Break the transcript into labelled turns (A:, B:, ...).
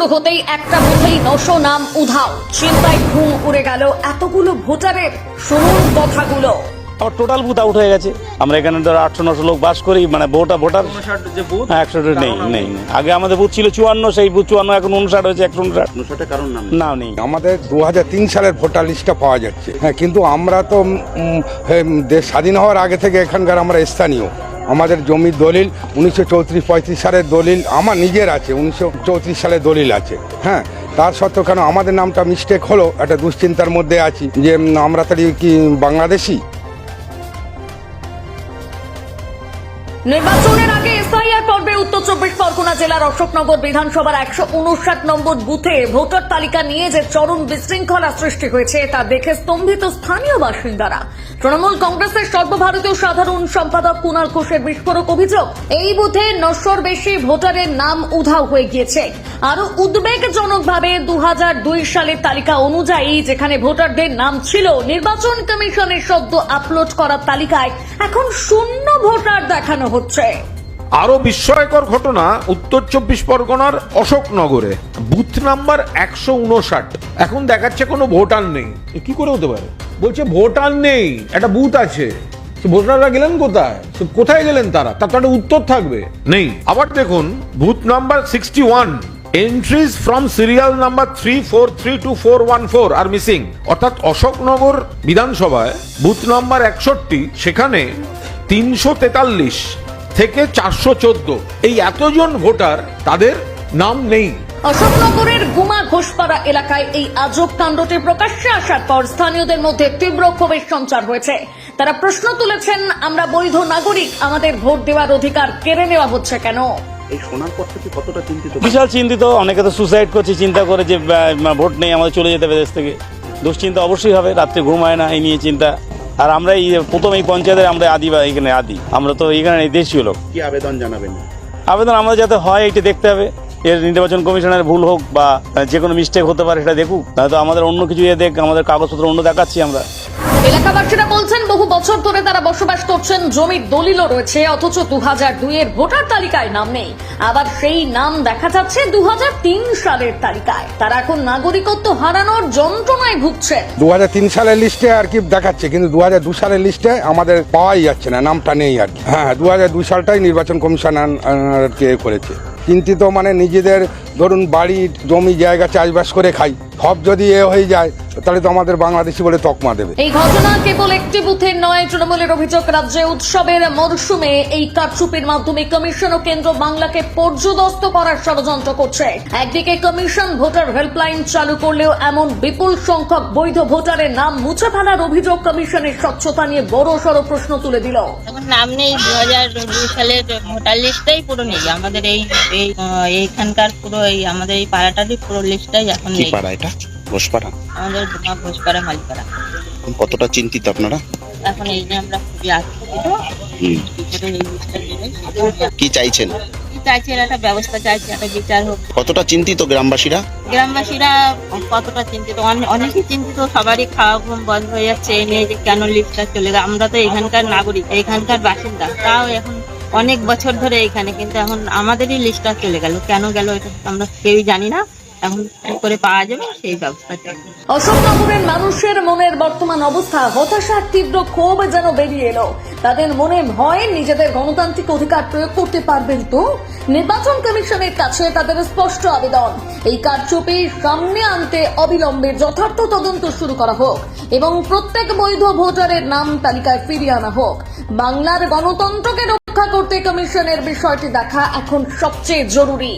A: শুরু হতেই একটা বুথেই 900 নাম উধাও, চিন্তায় ঘুম উড়ে গেল এতগুলো ভোটারের। শুনুন কথাগুলো।
B: আমার টোটাল বুথ আউট হয়ে গেছে। আমরা এখানে ধরো 800-900 লোক বাস করি, মানে ভোটার 100 নেই। আগে আমাদের বুথ ছিল 54, সেই বুথ 54 এখন 59 হয়েছে, 159 কারণ নাম নেই।
C: আমাদের 2003 সালের ভোটার লিস্টটা পাওয়া যাচ্ছে, হ্যাঁ, কিন্তু আমরা তো দেশ স্বাধীন হওয়ার আগে থেকে এখানকার আমরা স্থানীয়। আমাদের জমির দলিল 1934-35 সালের দলিল আমার নিজের আছে, 1934 সালের দলিল আছে, হ্যাঁ। তার সত্ত্বেও কেন আমাদের নামটা মিস্টেক হলো, একটা দুশ্চিন্তার মধ্যে আছি যে আমরা তাহলে কি বাংলাদেশি।
A: নির্বাচনের আগে এসআইআর পর্বে উত্তর 24 পরগনা জেলার অশোকনগর বিধানসভার 159 নম্বর বুথে ভোটার তালিকা নিয়ে যে চরম বিশৃঙ্খলা সৃষ্টি হয়েছে তা দেখে স্তম্ভিত স্থানীয় বাসিন্দারা। তৃণমূল কংগ্রেসের সর্বভারতীয় সাধারণ সম্পাদক কুণাল ঘোষের বিস্ফোরক অভিযোগ, এই বুথে 900-র বেশি ভোটারের নাম উধাও হয়ে গিয়েছে। আরো উদ্বেগজনকভাবে 2002 সালের তালিকা অনুযায়ী যেখানে ভোটারদের নাম ছিল নির্বাচন কমিশনের সদ্য আপলোড করা তালিকায়, এখন শূন্য ভোটার দেখানো হচ্ছে।
D: আরো বিস্ময়কর ঘটনা উত্তর 24 পরগনার অশোকনগরে বুথ নাম্বার 159, এখন দেখাচ্ছে কোনো ভোটার নেই। কি করে হতে পারে? বলছে ভোটার নেই, একটা বুথ আছে, ভোটাররা গেলেন কোথায়? কোথায় গেলেন তারা? তার তো একটা উত্তর থাকবে, নেই। আবার দেখুন booth number 61, entries from serial number 3432-414 আর মিসিং। অর্থাৎ অশোকনগর বিধানসভায় বুথ নাম্বার 61, সেখানে 343 থেকে 414 এই এতজন ভোটার, তাদের নাম নেই।
A: অশোকনগরের গুমা ঘোষপাড়া এলাকায় এই আজব কাণ্ডটি প্রকাশ্যে আসার পর স্থানীয়দের মধ্যে তীব্র ক্ষোভের সঞ্চার হয়েছে। তারা প্রশ্ন তুলেছেন, আমরা বৈধ নাগরিক, আমাদের ভোট দেওয়ার অধিকার কেড়ে নেওয়া হচ্ছে কেন?
B: এই শোনার পর থেকে কতটা চিন্তিত? বিশাল চিন্তিত। অনেকে তো সুসাইড করছে চিন্তা করে যে ভোট নেই, আমাদের চলে যেতে হবে দেশ থেকে। দুশ্চিন্তা অবশ্যই হবে, রাত্রে ঘুম হয় না এই নিয়ে চিন্তা। আর আমরা এই প্রথম এই পঞ্চায়েতের আমরা এখানে আদি, আমরা তো এখানে দেশীয় লোক।
E: কি আবেদন জানাবেন?
B: আবেদন আমাদের যাতে হয় এটা দেখতে হবে। এর নির্বাচন কমিশনের ভুল হোক বা যে কোনো মিস্টেক হতে পারে সেটা দেখুক, নয়তো আমাদের অন্য কিছু দেখ, আমাদের কাগজপত্র অন্য দেখাচ্ছি আমরা।
A: এলাকাবাসীরা বলছেন বহু বছর ধরে তারা বসবাস করছেন, জমির দলিলও রয়েছে, অথচ 2002 এর ভোটার তালিকায় নাম নেই। আবার সেই নাম দেখা যাচ্ছে 2003 সালের তালিকায়। তারা এখন নাগরিকত্ব হারানোর যন্ত্রণায় ভুগছেন।
C: 2003 সালের লিস্টে আর কি দেখাচ্ছে, কিন্তু 2002 সালের লিস্টে আমাদের পাওয়াই যাচ্ছে না, নামটা নেই আর কি। হ্যাঁ, 2002 সালটাই নির্বাচন কমিশন করেছে। চিন্তিত মানে নিজেদের ধরুন বাড়ি জমি জায়গা চাষবাস করে খাই, সব যদি হয়ে যায় তাহলে তো আমাদের বাংলাদেশি বলে তকমা দেবে।
A: এই ঘটনা কেবল একটি বুথের নয়। তৃণমূলের অভিযোগ, রাজ্যে উৎসবের মরশুমে এই কারচুপির মাধ্যমে কমিশন ও কেন্দ্র বাংলাকে পর্যদস্ত করার ষড়যন্ত্র করছে। একদিকে কমিশন ভোটার হেল্পলাইন চালু করলেও এমন বিপুল সংখ্যক বৈধ ভোটারের নাম মুছে ফেলার অভিযোগ কমিশনের স্বচ্ছতা নিয়ে বড় সড় প্রশ্ন তুলে দিল।
F: নাম নেই, 2002 সালের ভোটার লিস্টটাই পুরো নেই আমাদের এইখানকার, পুরো এই আমাদের এই পাড়াটারই পুরো লিস্টটাই এখন নেই।
E: পাড়া এটা? ঘোষপাড়া?
F: আমাদের ঘোষপাড়া মালিপাড়া।
E: কতটা চিন্তিত আপনারা?
F: এখন এই যে আমরা খুবই আতঙ্কিত,
E: কি চাইছেন?
F: চাইছেন একটা ব্যবস্থা, চাইছে একটা বিচার হোক।
E: কতটা চিন্তিত গ্রামবাসীরা?
F: গ্রামবাসীরা কতটা চিন্তিত, অনেকই চিন্তিত। সবারই খাওয়া ঘুম বন্ধ হয়ে যাচ্ছে এই নিয়ে যে কেন লিস্টটা চলে গেল। আমরা তো এখানকার নাগরিক, এখানকার বাসিন্দা, তাও এখন অনেক বছর ধরে এখানে, কিন্তু এখন আমাদেরই লিস্টটা চলে গেল। কেন গেল এটা আমরা কেউই জানি না। এখন কি করে পাওয়া যাবে সেই ব্যবস্থা চাই।
A: অশোকনগরের মানুষের মনের বর্তমান অবস্থা, হতাশার তীব্র ক্ষোভ যেন বেরিয়ে এলো। তাদের মনে ভয়, নিজেদের গণতান্ত্রিক অধিকার প্রয়োগ করতে পারবেন তো? নির্বাচন কমিশনের কাছে তাদের স্পষ্ট আবেদন, এই কারচুপি সামনে আনতে অবিলম্বে যথার্থ তদন্ত শুরু করা হোক এবং প্রত্যেক বৈধ ভোটারের নাম তালিকায় ফিরিয়ে আনা হোক। বাংলার গণতন্ত্রকে রক্ষা করতে কমিশনের বিষয়টি দেখা এখন সবচেয়ে জরুরি।